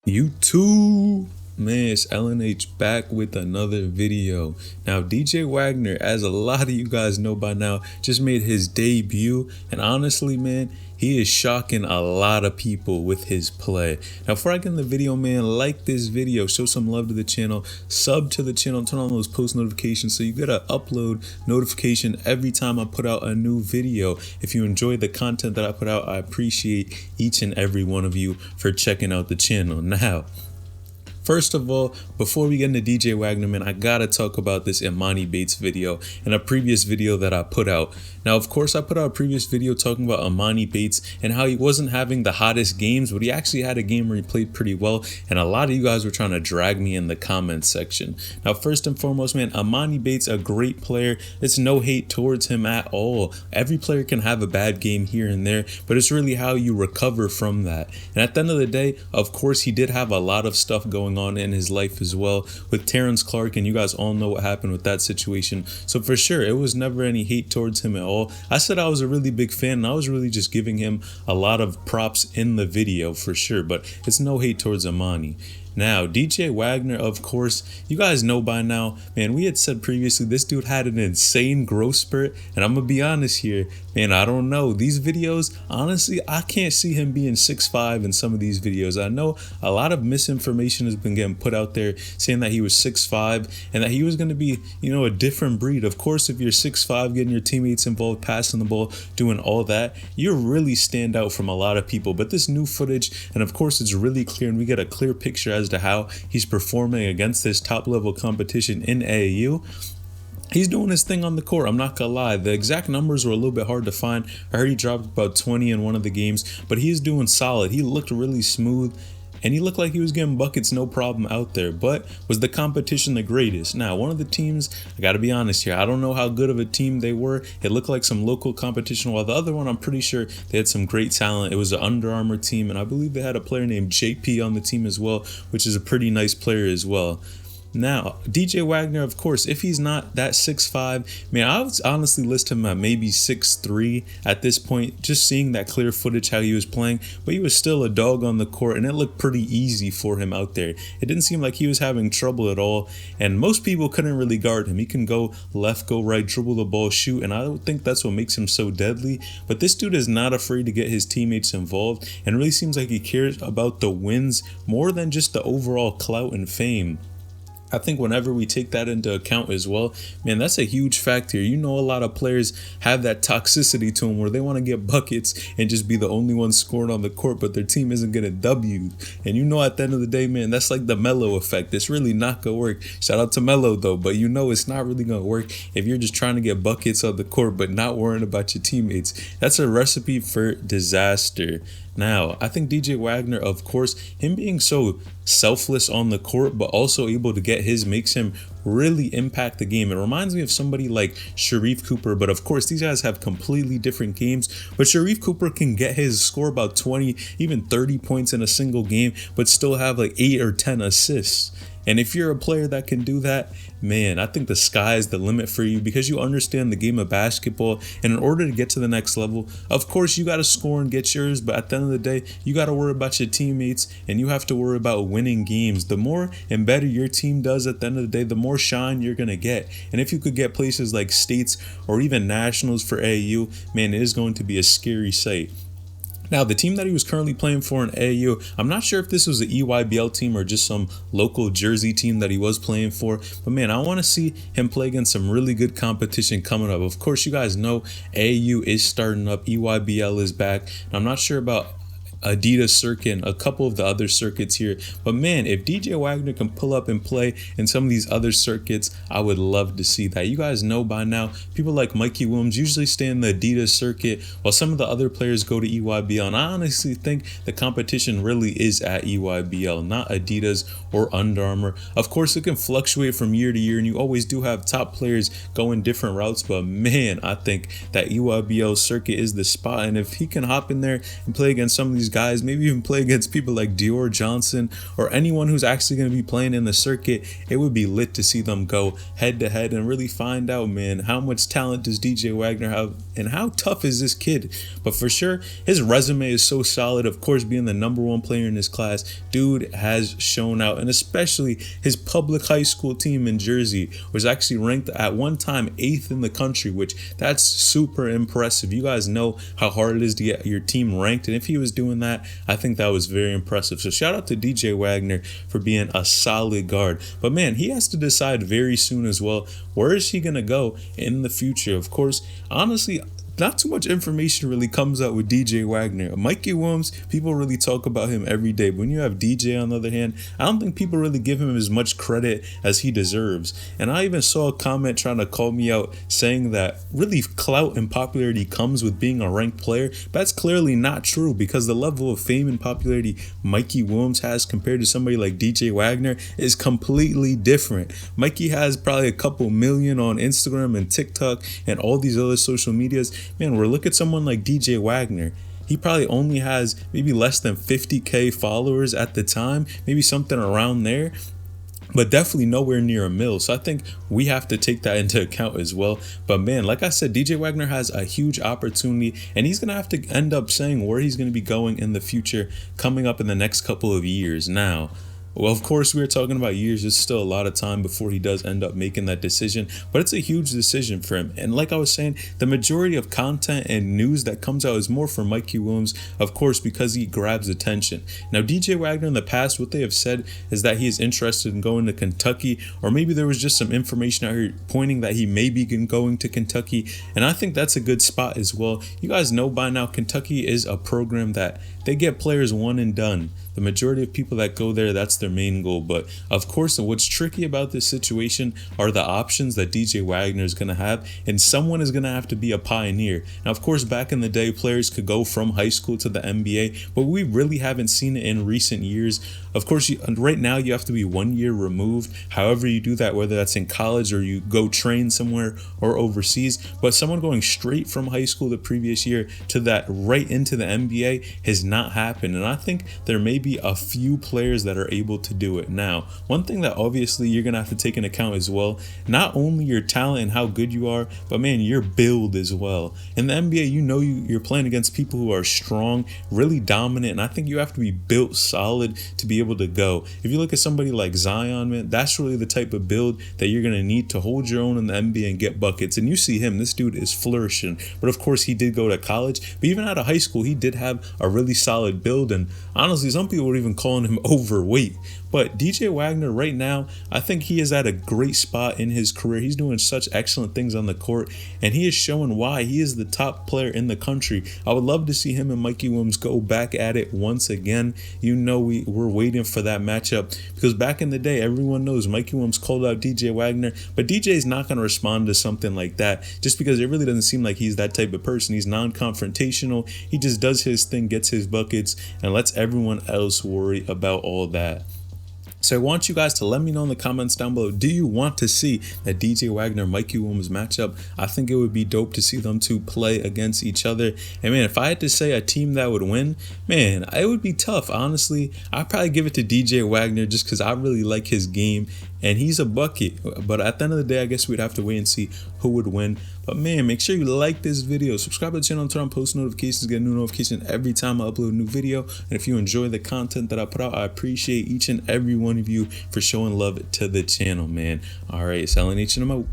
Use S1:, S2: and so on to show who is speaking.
S1: YouTube, man, it's LNH back with another video. Now, DJ Wagner, as a lot of you guys know by now, just made his debut, and honestly, man, he is shocking a lot of people with his play. Now, before I get in the video, man, like this video, show some love to the channel, sub to the channel, turn on those post notifications so you get an upload notification every time I put out a new video. If you enjoy the content that I put out, I appreciate each and every one of you for checking out the channel. Now, first of all, before we get into DJ Wagner, man, I gotta talk about this Emoni Bates video and a previous video that I put out. Now, of course, I put out a previous video talking about Emoni Bates and how he wasn't having the hottest games, but he actually had a game where he played pretty well, and a lot of you guys were trying to drag me in the comments section. Now, first and foremost, man, Emoni Bates, a great player. It's no hate towards him at all. Every player can have a bad game here and there, but it's really how you recover from that. And at the end of the day, of course, he did have a lot of stuff going on in his life as well with Terrence Clark, and you guys all know what happened with that situation. So for sure, it was never any hate towards him at all. I said I was a really big fan, and I was really just giving him a lot of props in the video for sure, but it's no hate towards Emoni. Now, DJ Wagner, of course, you guys know by now, man, we had said previously this dude had an insane growth spurt, and I'm gonna be honest here, man, I don't know. These videos, honestly, I can't see him being 6'5" in some of these videos. I know a lot of misinformation has been getting put out there saying that he was 6'5" and that he was gonna be, you know, a different breed. Of course, if you're 6'5", getting your teammates involved, passing the ball, doing all that, you really stand out from a lot of people. But this new footage, and of course, it's really clear, and we get a clear picture as to how he's performing against this top level competition in AAU. He's doing his thing on the court. I'm not gonna lie. The exact numbers were a little bit hard to find. I heard he dropped about 20 in one of the games, but he's doing solid. He looked really smooth, and he looked like he was getting buckets no problem out there. But was the competition the greatest? Now, one of the teams, I gotta be honest here, I don't know how good of a team they were. It looked like some local competition, while the other one, I'm pretty sure they had some great talent. It was an Under Armour team, and I believe they had a player named JP on the team as well, which is a pretty nice player as well. Now, DJ Wagner, of course, if he's not that 6'5", man, I would honestly list him at maybe 6'3" at this point, just seeing that clear footage how he was playing, but he was still a dog on the court, and it looked pretty easy for him out there. It didn't seem like he was having trouble at all, and most people couldn't really guard him. He can go left, go right, dribble the ball, shoot, and I don't think that's what makes him so deadly, but this dude is not afraid to get his teammates involved, and really seems like he cares about the wins more than just the overall clout and fame. I think whenever we take that into account as well, man, that's a huge factor. You know, a lot of players have that toxicity to them where they want to get buckets and just be the only one scoring on the court, but their team isn't getting W's. And you know, at the end of the day, man, that's like the Melo effect. It's really not going to work. Shout out to Melo, though, but you know it's not really going to work if you're just trying to get buckets on the court but not worrying about your teammates. That's a recipe for disaster. Now, I think DJ Wagner, of course, him being so selfless on the court, but also able to get his, makes him really impact the game. It reminds me of somebody like Sharife Cooper, but of course, these guys have completely different games. But Sharife Cooper can get his score about 20, even 30 points in a single game, but still have like 8 or 10 assists. And if you're a player that can do that, man, I think the sky is the limit for you because you understand the game of basketball. And in order to get to the next level, of course, you got to score and get yours. But at the end of the day, you got to worry about your teammates and you have to worry about winning games. The more and better your team does at the end of the day, the more shine you're going to get. And if you could get places like states or even nationals for AAU, man, it is going to be a scary sight. Now, the team that he was currently playing for in AAU, I'm not sure if this was an EYBL team or just some local Jersey team that he was playing for. But, man, I want to see him play against some really good competition coming up. Of course, you guys know AAU is starting up. EYBL is back. And I'm not sure about Adidas circuit and a couple of the other circuits here, but man, if DJ Wagner can pull up and play in some of these other circuits, I would love to see that. You guys know by now, people like Mikey Williams usually stay in the Adidas circuit while some of the other players go to EYBL, and I honestly think the competition really is at EYBL, not Adidas or Under Armour. Of course, it can fluctuate from year to year, and you always do have top players going different routes, but man, I think that EYBL circuit is the spot, and if he can hop in there and play against some of these these guys, maybe even play against people like Dior Johnson or anyone who's actually going to be playing in the circuit. It would be lit to see them go head to head and really find out, man, how much talent does DJ Wagner have and how tough is this kid. But for sure, his resume is so solid. Of course, being the #1 player in his class, dude has shown out, and especially his public high school team in Jersey was actually ranked at one time 8th in the country, which that's super impressive. You guys know how hard it is to get your team ranked, and if he was doing that, I think that was very impressive. So shout out to DJ Wagner for being a solid guard. But man, he has to decide very soon as well, where is he gonna go in the future? Of course, honestly, not too much information really comes out with DJ Wagner. Mikey Williams, people really talk about him every day. But when you have DJ, on the other hand, I don't think people really give him as much credit as he deserves. And I even saw a comment trying to call me out saying that really clout and popularity comes with being a ranked player. But that's clearly not true, because the level of fame and popularity Mikey Williams has compared to somebody like DJ Wagner is completely different. Mikey has probably a couple million on Instagram and TikTok and all these other social medias. Man, we're looking at someone like DJ Wagner. He probably only has maybe less than 50K followers at the time, maybe something around there, but definitely nowhere near a mil. So I think we have to take that into account as well. But man, like I said, DJ Wagner has a huge opportunity, and he's going to have to end up saying where he's going to be going in the future coming up in the next couple of years. Now, well, of course, we were talking about years. There's still a lot of time before he does end up making that decision, but it's a huge decision for him. And like I was saying, the majority of content and news that comes out is more for Mikey Williams, of course, because he grabs attention. Now, DJ Wagner in the past, what they have said is that he is interested in going to Kentucky, or maybe there was just some information out here pointing that he may be going to Kentucky. And I think that's a good spot as well. You guys know by now, Kentucky is a program that they get players one and done. The majority of people that go there, that's their main goal. But of course, what's tricky about this situation are the options that DJ Wagner is going to have, and someone is going to have to be a pioneer. Now, of course, back in the day, players could go from high school to the NBA, but we really haven't seen it in recent years. Of course, right now you have to be 1 year removed. However you do that, whether that's in college or you go train somewhere or overseas, but someone going straight from high school the previous year to that right into the NBA has not happened. And I think there may be a few players that are able to do it. Now, one thing that obviously you're going to have to take into account as well, not only your talent and how good you are, but man, your build as well. In the NBA, you know you're playing against people who are strong, really dominant, and I think you have to be built solid to be able to go. If you look at somebody like Zion, man, that's really the type of build that you're going to need to hold your own in the NBA and get buckets. And you see him, this dude is flourishing. But of course, he did go to college, but even out of high school, he did have a really solid build. And honestly, some people were even calling him overweight. But DJ Wagner right now, I think he is at a great spot in his career. He's doing such excellent things on the court, and he is showing why he is the top player in the country. I would love to see him and Mikey Williams go back at it once again. You know, we're waiting for that matchup, because back in the day, everyone knows Mikey Williams called out DJ Wagner, but DJ is not going to respond to something like that just because it really doesn't seem like he's that type of person. He's non-confrontational. He just does his thing, gets his buckets, and lets everyone else worry about all that. So I want you guys to let me know in the comments down below, do you want to see that DJ Wagner Mikey Williams matchup? I think it would be dope to see them two play against each other. And man, if I had to say a team that would win, man, it would be tough. Honestly, I'd probably give it to DJ Wagner just because I really like his game and he's a bucket. But at the end of the day, I guess we'd have to wait and see who would win. But man, make sure you like this video, subscribe to the channel, and turn on post notifications, get a new notification every time I upload a new video. And if you enjoy the content that I put out, I appreciate each and every one of you for showing love to the channel, man. All right, selling each and them out.